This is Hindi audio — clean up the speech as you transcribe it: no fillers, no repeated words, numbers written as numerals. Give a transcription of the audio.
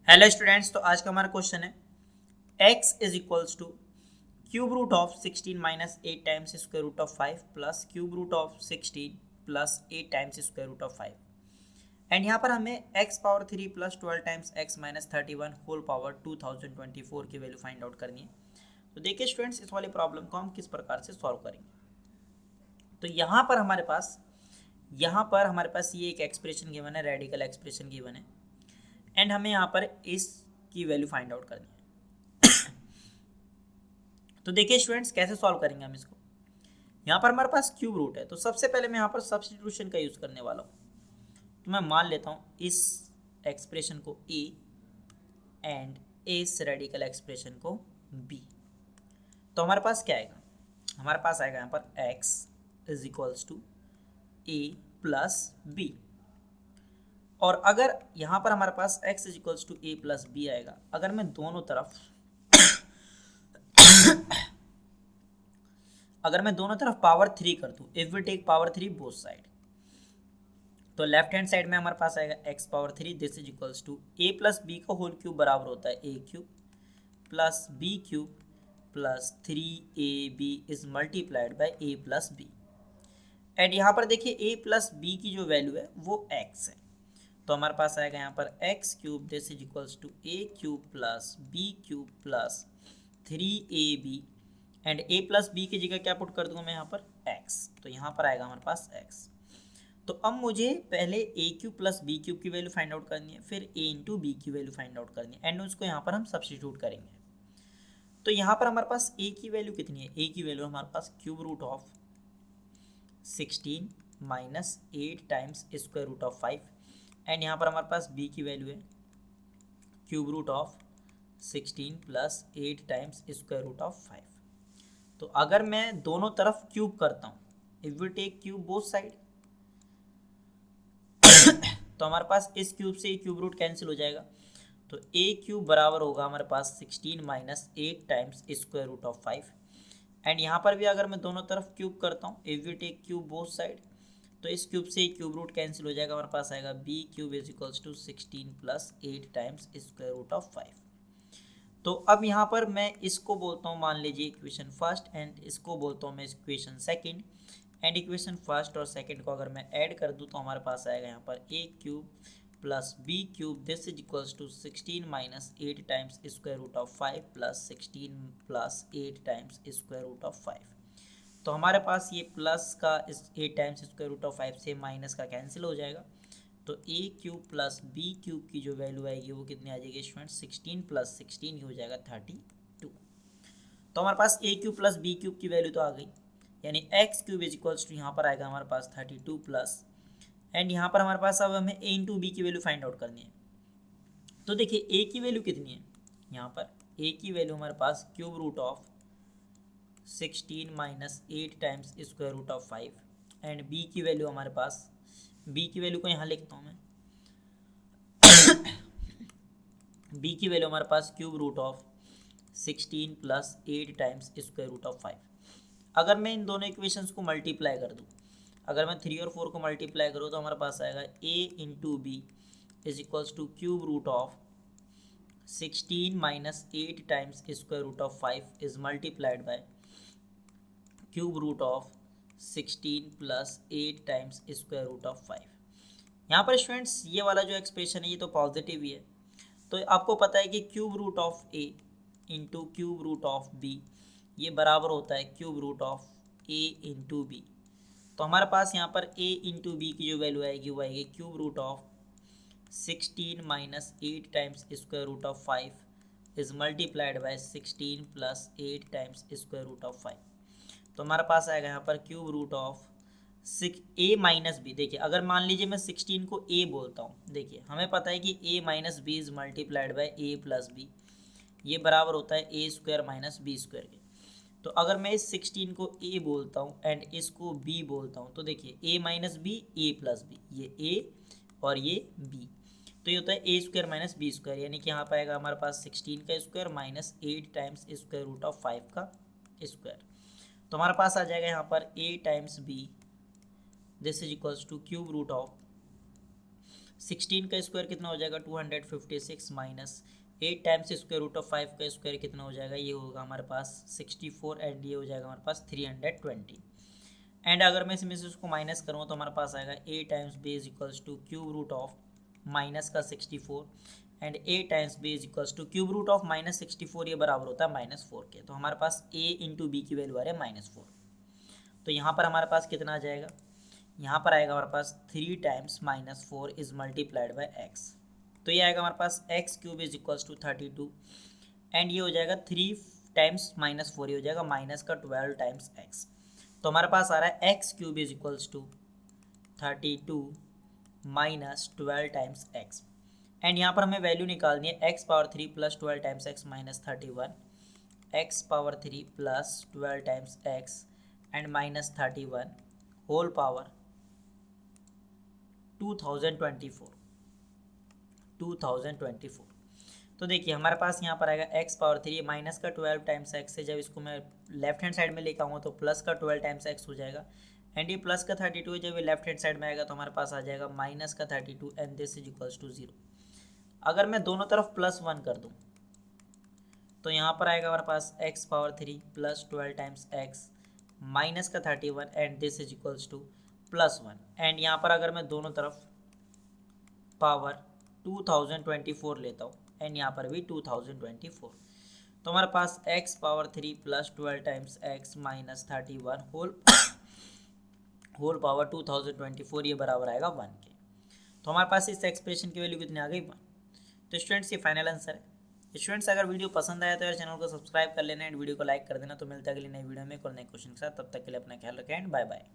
हेलो स्टूडेंट्स, तो आज का हमारा क्वेश्चन है x is equals to cube root of 16 minus 8 times square root of 5 plus cube root of 16 plus 8 times square root of 5। And यहाँ पर हमें x power 3 plus 12 times x minus 31 whole power 2024 की वैल्यू फाइंड आउट करनी है। तो देखिए स्टूडेंट्स, इस वाली प्रॉब्लम को हम किस प्रकार से सॉल्व करेंगे। तो यहाँ पर हमारे पास ये एक एक्सप्रेशन गिवन है, रेडिकल एक्सप्रेशन गिवन है, एंड हमें यहाँ पर इसकी वैल्यू फाइंड आउट करनी है। तो देखिए स्टूडेंट्स, कैसे सॉल्व करेंगे हम इसको। यहाँ पर हमारे पास क्यूब रूट है, तो सबसे पहले मैं यहाँ पर सब्स्टिट्यूशन का यूज़ करने वाला हूँ। तो मैं मान लेता हूँ इस एक्सप्रेशन को ए एंड इस रेडिकल एक्सप्रेशन को बी। तो हमारे पास क्या आएगा, हमारे पास आएगा यहाँ पर x is equals to a plus b. और अगर यहाँ पर हमारे पास x is equals to a plus b आएगा, अगर मैं दोनों तरफ पावर 3 कर दूँ, if we take power 3 both side, तो लेफ्ट हैंड साइड में हमारे पास आएगा x power 3, this is equals to a plus b का होल क्यूब बराबर होता है a cube plus b cube plus 3ab is multiplied by a plus b. And यहाँ पर देखिए a प्लस बी की जो वैल्यू है वो x है, तो हमारे पास आएगा यहाँ पर x cube this is equals to a cube plus b cube plus 3ab। And a plus b की जगह क्या पुट कर दूंगा मैं यहाँ पर x, तो यहाँ पर आएगा हमारे पास x। तो अब मुझे पहले a cube plus b cube की वैल्यू फाइंड आउट करनी है, फिर a इंटू बी की वैल्यू फाइंड आउट करनी है, एंड उसको यहाँ पर हम सब्स्टिट्यूट करेंगे। तो यहाँ पर हमारे पास a की वैल्यू कितनी है, a की वैल्यू हमारे पास cube root of 16 minus 8 times square root of 5। And यहाँ पर हमारे पास b की वैल्यू है cube root of 16 plus 8 times square root of 5। तो अगर मैं दोनों तरफ क्यूब करता हूँ, if we take cube both side, तो हमारे पास इस क्यूब से क्यूब रूट कैंसिल हो जाएगा, तो a क्यूब बराबर होगा हमारे पास 16 minus 8 times square root of 5। And यहाँ पर भी अगर मैं दोनों तरफ क्यूब करता हूँ, if we take cube both side, तो इस क्यूब से क्यूब रूट कैंसिल हो जाएगा, हमारे पास आएगा b cube is equals to 16 plus 8 times square root of 5। तो अब यहाँ पर मैं इसको बोलता हूँ, मान लीजिए इक्वेशन फर्स्ट, एंड इसको बोलता हूँ मैं equation second. And equation first और सेकंड को अगर मैं ऐड कर दूँ तो हमारे पास आएगा यहाँ पर a cube plus b cube this is equals to 16 minus 8 times square root of 5 plus 16 plus 8 times square root of 5। तो हमारे पास ये प्लस का इस 8 टाइम्स स्क्वायर रूट ऑफ 5 से माइनस का कैंसिल हो जाएगा, तो a cube plus b cube की जो वैल्यू आएगी वो कितनी आ जाएगी स्टूडेंट, 16 प्लस 16 ही हो जाएगा 32। तो हमारे पास a cube plus b cube की वैल्यू तो आ गई, यानी x cube is equals to यहाँ पर आएगा हमारे पास 32 प्लस, एंड यहाँ पर हमारे पास अब हमें a इंटू बी की वैल्यू फाइंड आउट करनी है। तो देखिए a की वैल्यू कितनी है, यहाँ पर a की वैल्यू हमारे पास cube root of 16 minus 8 times square root of 5। And b की वैल्यू हमारे पास, b की वैल्यू को यहाँ लिखता हूँ मैं, b की वैल्यू हमारे पास cube root of 16 plus 8 times square root of 5। अगर मैं इन दोनों इक्वेशंस को मल्टीप्लाई कर दूँ, अगर मैं 3 और 4 को मल्टीप्लाई करूँ तो हमारे पास आएगा a into b is equals to cube root of 16 minus 8 times square root of 5 is multiplied by cube root of 16 plus 8 times square root of 5। यहाँ पर स्टूडेंट्स ये वाला जो एक्सप्रेशन है ये तो पॉजिटिव ही है, तो आपको पता है कि cube root of a into cube root of b ये बराबर होता है cube root of a into b. तो हमारे पास यहाँ पर a इंटू बी की जो वैल्यू आएगी वो आएगी cube root of 16 minus 8 times square root of 5 is multiplied by 16 plus 8 times square root of 5। तो हमारे पास आएगा यहाँ पर cube root of a minus b. देखिए अगर मान लीजिए मैं 16 को a बोलता हूँ, देखिए हमें पता है कि a minus b is multiplied by a plus b, ये बराबर होता है a square minus b square के। तो अगर मैं इस 16 को a बोलता हूँ एंड इसको b बोलता हूँ, तो देखिए a minus b a plus b, ये a और ये b, तो ये होता है a square minus b square, यानी कि यहाँ पर आएगा हमारे पास 16 का square minus 8 times square root of 5 का स्क्वायर। तो हमारे पास आ जाएगा यहाँ पर a times b this is equals to cube root of 16 का स्क्वायर कितना हो जाएगा 256 minus 8 times square root of 5 का स्क्वायर कितना हो जाएगा, ये होगा हमारे पास 64 एंड ये हो जाएगा हमारे पास 320। एंड अगर मैं इसमें से उसको माइनस करूँ तो हमारे पास आएगा a times b is equals to cube root of minus का 64 and a times b is equals to cube root of -64, ये बराबर होता है -4 के। तो हमारे पास a इंटू बी की वैल्यू आ रही है -4। तो यहाँ पर हमारे पास कितना आ जाएगा, यहाँ पर आएगा हमारे पास 3 times -4 is multiplied by x। तो ये आएगा हमारे पास x cube is equals to 32 and ये हो जाएगा 3 टाइम्स -4, ये हो जाएगा माइनस का 12 टाइम्स x। तो हमारे पास आ रहा है x cube is equals to 32 minus 12 times x। And यहाँ पर हमें वैल्यू निकालनी है x power 3 plus 12 times x minus 31, x power 3 plus 12 times x and minus 31 whole power 2024। तो देखिए हमारे पास यहाँ पर आएगा x पावर 3 माइनस का 12 टाइम्स x है, जब इसको मैं लेफ्ट हैंड साइड में लेकर आऊँगा तो प्लस का 12 टाइम्स x हो जाएगा एंड ये प्लस का 32 है, जब ये लेफ्ट हैंड साइड में आएगा तो हमारे पास आ जाएगा माइनस का 32 and this is equals to 0। अगर मैं दोनों तरफ +1 कर दूँ तो यहाँ पर आएगा हमारे पास x power 3 plus 12 times x minus का 31 and this is equals to +1 and यहाँ पर अगर मैं दोनों तरफ पावर 2024 लेता हूँ एंड यहाँ पर भी 2024, तो हमारे पास x power 3 plus 12 times x minus 31 whole power 2024, ये बराबर आएगा 1 के। तो हमारे पास इस एक्सप्रेशन की वैल्यू कितनी आ गई 1। तो स्टूडेंट्स ये फाइनल आंसर है। स्टूडेंट्स अगर वीडियो पसंद आया तो यार चैनल को सब्सक्राइब कर लेना एंड वीडियो को लाइक कर देना। तो मिलता है अगली नई वीडियो में एक और नए क्वेश्चन के साथ, तब तक के लिए अपना ख्याल रखें एंड बाय बाय।